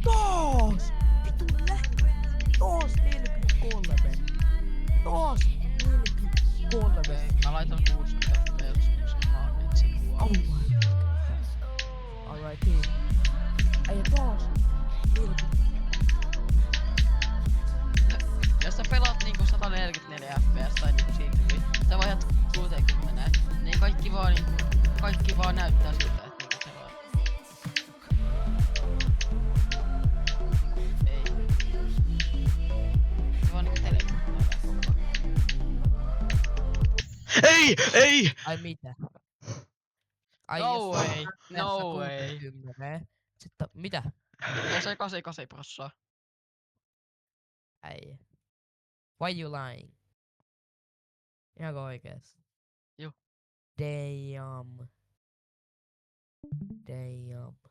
Taas! Vittu taas 43. Taas 43. Mä laitan 60 fps, koska mä oon nyt sit Oh huono. my god. Alright, hei. Äijä taas 40. Jos sä pelaat niinku 144 fps tai niinku siinä tyyliin, sä vaihdat 60, niin kaikki vaan näyttää siltä, että niinku se vaan... Ei. Se vaan niinku teleporttaa tää koko ajan. Ei! Ai mitä? Ai No jos way, on no way. 60. Sitten mitä? No se 88%. Äijä. Why you lying? Ihanko oikeesti? Juh. Damn. Damn.